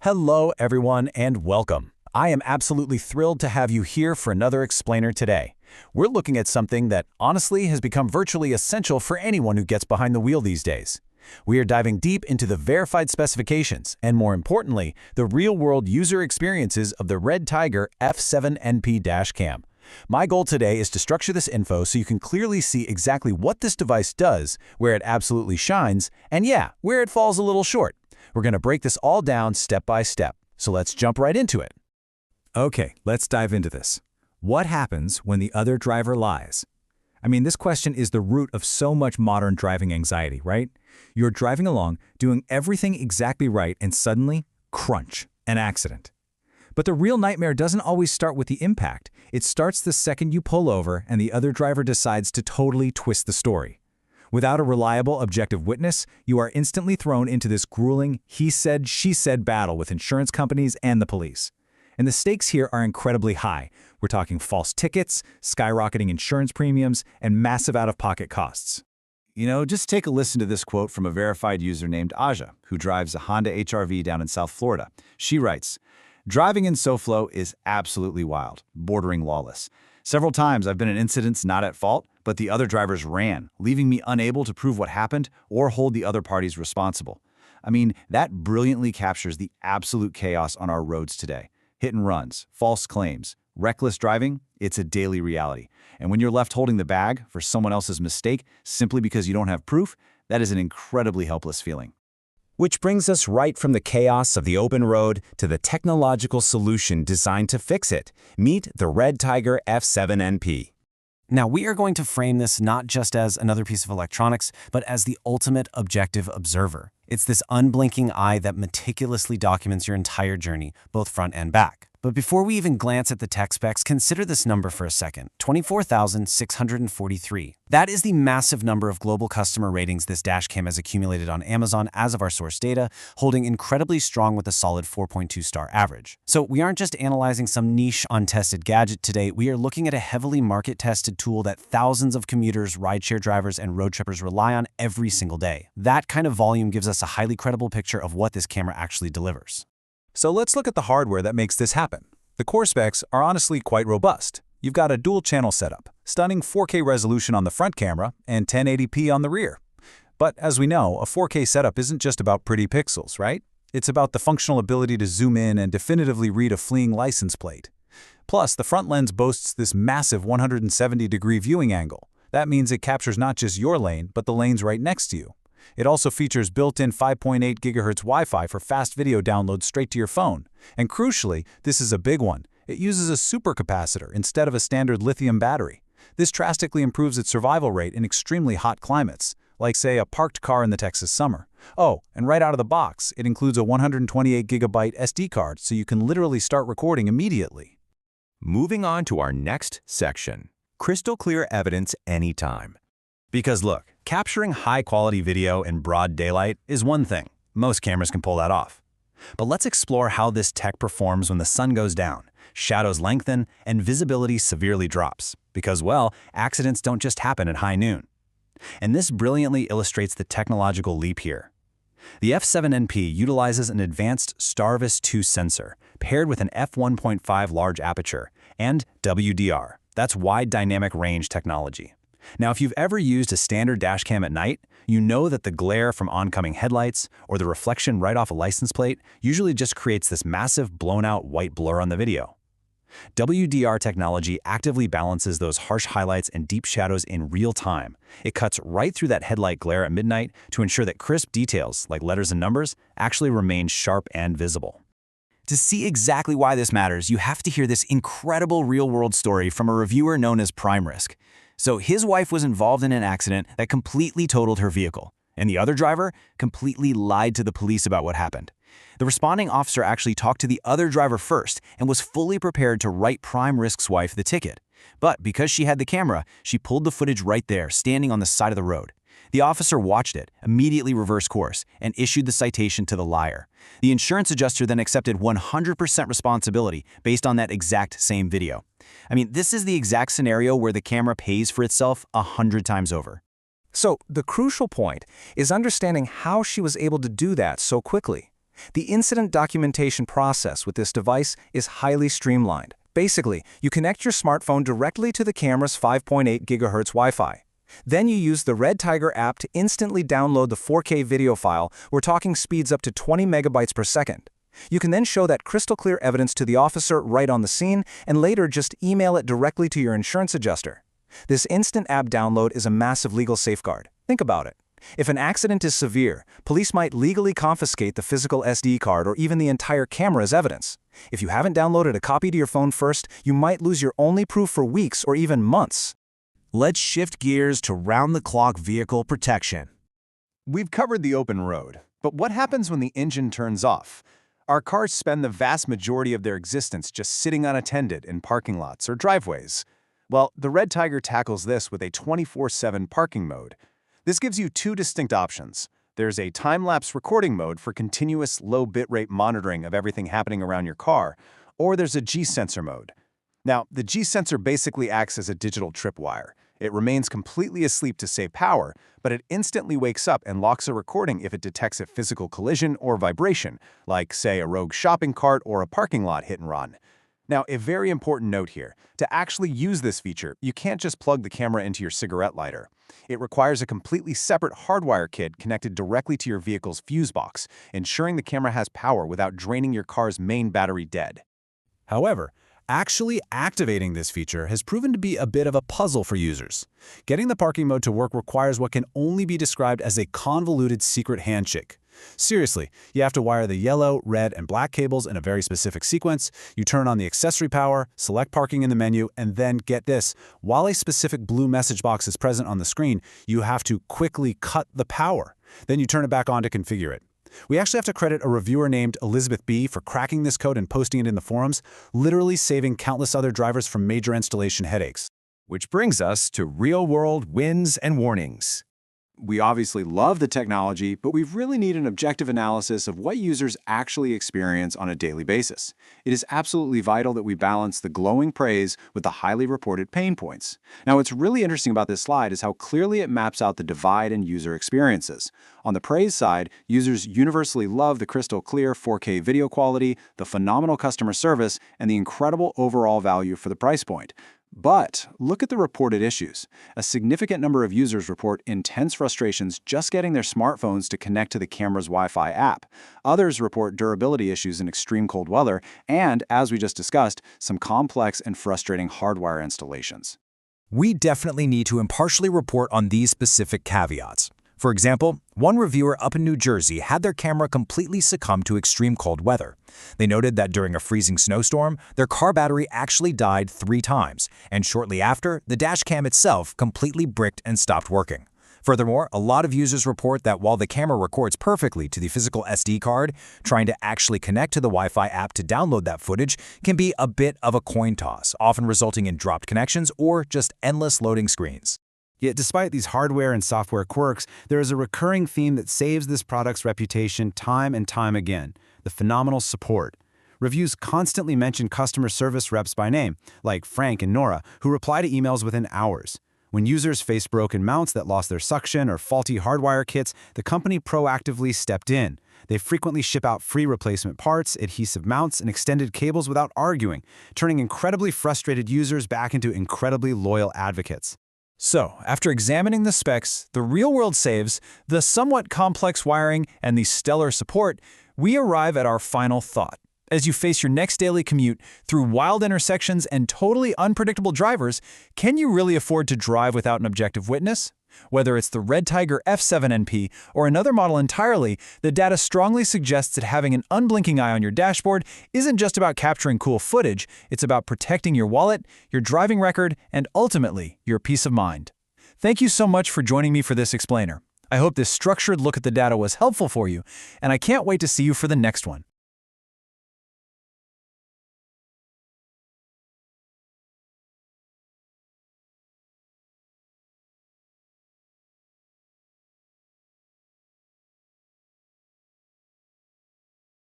Hello, everyone, and welcome. I am absolutely thrilled to have you here for another explainer today. We're looking at something that, honestly, has become virtually essential for anyone who gets behind the wheel these days. We are diving deep into the verified specifications and, more importantly, the real-world user experiences of the REDTIGER F7N Dash Cam. My goal today is to structure this info so you can clearly see exactly what this device does, where it absolutely shines, and yeah, where it falls a little short. We're going to break this all down step by step, so let's jump right into it. Okay, let's dive into this. What happens when the other driver lies? This question is the root of so much modern driving anxiety, right? You're driving along, doing everything exactly right, and suddenly, crunch, an accident. But the real nightmare doesn't always start with the impact. It starts the second you pull over and the other driver decides to totally twist the story. Without a reliable, objective witness, you are instantly thrown into this grueling he said, she said battle with insurance companies and the police. And the stakes here are incredibly high. We're talking false tickets, skyrocketing insurance premiums, and massive out-of-pocket costs. Just take a listen to this quote from a verified user named Aja, who drives a Honda HR-V down in South Florida. She writes, "Driving in SoFlo is absolutely wild, bordering lawless. Several times I've been in incidents not at fault, but the other drivers ran, leaving me unable to prove what happened or hold the other parties responsible." That brilliantly captures the absolute chaos on our roads today. Hit and runs, false claims, reckless driving, it's a daily reality. And when you're left holding the bag for someone else's mistake simply because you don't have proof, that is an incredibly helpless feeling. Which brings us right from the chaos of the open road to the technological solution designed to fix it. Meet the REDTIGER F7N. Now, we are going to frame this not just as another piece of electronics, but as the ultimate objective observer. It's this unblinking eye that meticulously documents your entire journey, both front and back. But before we even glance at the tech specs, consider this number for a second, 24,643. That is the massive number of global customer ratings this dashcam has accumulated on Amazon as of our source data, holding incredibly strong with a solid 4.2-star average. So we aren't just analyzing some niche, untested gadget today, we are looking at a heavily market-tested tool that thousands of commuters, rideshare drivers, and road trippers rely on every single day. That kind of volume gives us a highly credible picture of what this camera actually delivers. So let's look at the hardware that makes this happen. The core specs are honestly quite robust. You've got a dual-channel setup, stunning 4K resolution on the front camera, and 1080p on the rear. But as we know, a 4K setup isn't just about pretty pixels, right? It's about the functional ability to zoom in and definitively read a fleeing license plate. Plus, the front lens boasts this massive 170-degree viewing angle. That means it captures not just your lane, but the lanes right next to you. It also features built-in 5.8 GHz Wi-Fi for fast video download straight to your phone. And crucially, this is a big one. It uses a supercapacitor instead of a standard lithium battery. This drastically improves its survival rate in extremely hot climates, like, say, a parked car in the Texas summer. Oh, and right out of the box, it includes a 128GB SD card, so you can literally start recording immediately. Moving on to our next section, crystal clear evidence anytime. Because look, capturing high-quality video in broad daylight is one thing. Most cameras can pull that off. But let's explore how this tech performs when the sun goes down, shadows lengthen, and visibility severely drops. Because, well, accidents don't just happen at high noon. And this brilliantly illustrates the technological leap here. The F7N utilizes an advanced Starvis 2 sensor, paired with an f1.5 large aperture, and WDR. That's wide dynamic range technology. Now, if you've ever used a standard dashcam at night, you know that the glare from oncoming headlights or the reflection right off a license plate usually just creates this massive blown-out white blur on the video. WDR technology actively balances those harsh highlights and deep shadows in real time. It cuts right through that headlight glare at midnight to ensure that crisp details, like letters and numbers, actually remain sharp and visible. To see exactly why this matters, you have to hear this incredible real-world story from a reviewer known as Prime Risk. So his wife was involved in an accident that completely totaled her vehicle, and the other driver completely lied to the police about what happened. The responding officer actually talked to the other driver first and was fully prepared to write Prime Risk's wife the ticket. But because she had the camera, she pulled the footage right there, standing on the side of the road. The officer watched it, immediately reversed course, and issued the citation to the liar. The insurance adjuster then accepted 100% responsibility based on that exact same video. This is the exact scenario where the camera pays for itself 100 times over. So the crucial point is understanding how she was able to do that so quickly. The incident documentation process with this device is highly streamlined. Basically, you connect your smartphone directly to the camera's 5.8 GHz Wi-Fi. Then you use the REDTIGER app to instantly download the 4K video file. We're talking speeds up to 20 megabytes per second. You can then show that crystal clear evidence to the officer right on the scene and later just email it directly to your insurance adjuster. This instant app download is a massive legal safeguard. Think about it. If an accident is severe, police might legally confiscate the physical SD card or even the entire camera as evidence. If you haven't downloaded a copy to your phone first, you might lose your only proof for weeks or even months. Let's shift gears to round-the-clock vehicle protection. We've covered the open road, but what happens when the engine turns off? Our cars spend the vast majority of their existence just sitting unattended in parking lots or driveways. Well, the REDTIGER tackles this with a 24/7 parking mode. This gives you two distinct options. There's a time-lapse recording mode for continuous low bitrate monitoring of everything happening around your car, or there's a G-sensor mode. Now, the G-sensor basically acts as a digital tripwire. It remains completely asleep to save power, but it instantly wakes up and locks a recording if it detects a physical collision or vibration, like, say, a rogue shopping cart or a parking lot hit and run. Now, a very important note here. To actually use this feature, you can't just plug the camera into your cigarette lighter. It requires a completely separate hardwire kit connected directly to your vehicle's fuse box, ensuring the camera has power without draining your car's main battery dead. However, actually activating this feature has proven to be a bit of a puzzle for users. Getting the parking mode to work requires what can only be described as a convoluted secret handshake. Seriously, you have to wire the yellow, red, and black cables in a very specific sequence, you turn on the accessory power, select parking in the menu, and then, get this, while a specific blue message box is present on the screen, you have to quickly cut the power. Then you turn it back on to configure it. We actually have to credit a reviewer named Elizabeth B. for cracking this code and posting it in the forums, literally saving countless other drivers from major installation headaches. Which brings us to real-world wins and warnings. We obviously love the technology, but we really need an objective analysis of what users actually experience on a daily basis. It is absolutely vital that we balance the glowing praise with the highly reported pain points. Now, what's really interesting about this slide is how clearly it maps out the divide in user experiences. On the praise side, users universally love the crystal clear 4K video quality, the phenomenal customer service, and the incredible overall value for the price point. But look at the reported issues. A significant number of users report intense frustrations just getting their smartphones to connect to the camera's Wi-Fi app. Others report durability issues in extreme cold weather and, as we just discussed, some complex and frustrating hardwire installations. We definitely need to impartially report on these specific caveats. For example, one reviewer up in New Jersey had their camera completely succumb to extreme cold weather. They noted that during a freezing snowstorm, their car battery actually died 3 times, and shortly after, the dash cam itself completely bricked and stopped working. Furthermore, a lot of users report that while the camera records perfectly to the physical SD card, trying to actually connect to the Wi-Fi app to download that footage can be a bit of a coin toss, often resulting in dropped connections or just endless loading screens. Yet despite these hardware and software quirks, there is a recurring theme that saves this product's reputation time and time again: the phenomenal support. Reviews constantly mention customer service reps by name, like Frank and Nora, who reply to emails within hours. When users faced broken mounts that lost their suction or faulty hardwire kits, the company proactively stepped in. They frequently ship out free replacement parts, adhesive mounts, and extended cables without arguing, turning incredibly frustrated users back into incredibly loyal advocates. So, after examining the specs, the real-world saves, the somewhat complex wiring, and the stellar support, we arrive at our final thought. As you face your next daily commute through wild intersections and totally unpredictable drivers, can you really afford to drive without an objective witness? Whether it's the REDTIGER F7N or another model entirely, the data strongly suggests that having an unblinking eye on your dashboard isn't just about capturing cool footage, it's about protecting your wallet, your driving record, and ultimately, your peace of mind. Thank you so much for joining me for this explainer. I hope this structured look at the data was helpful for you, and I can't wait to see you for the next one.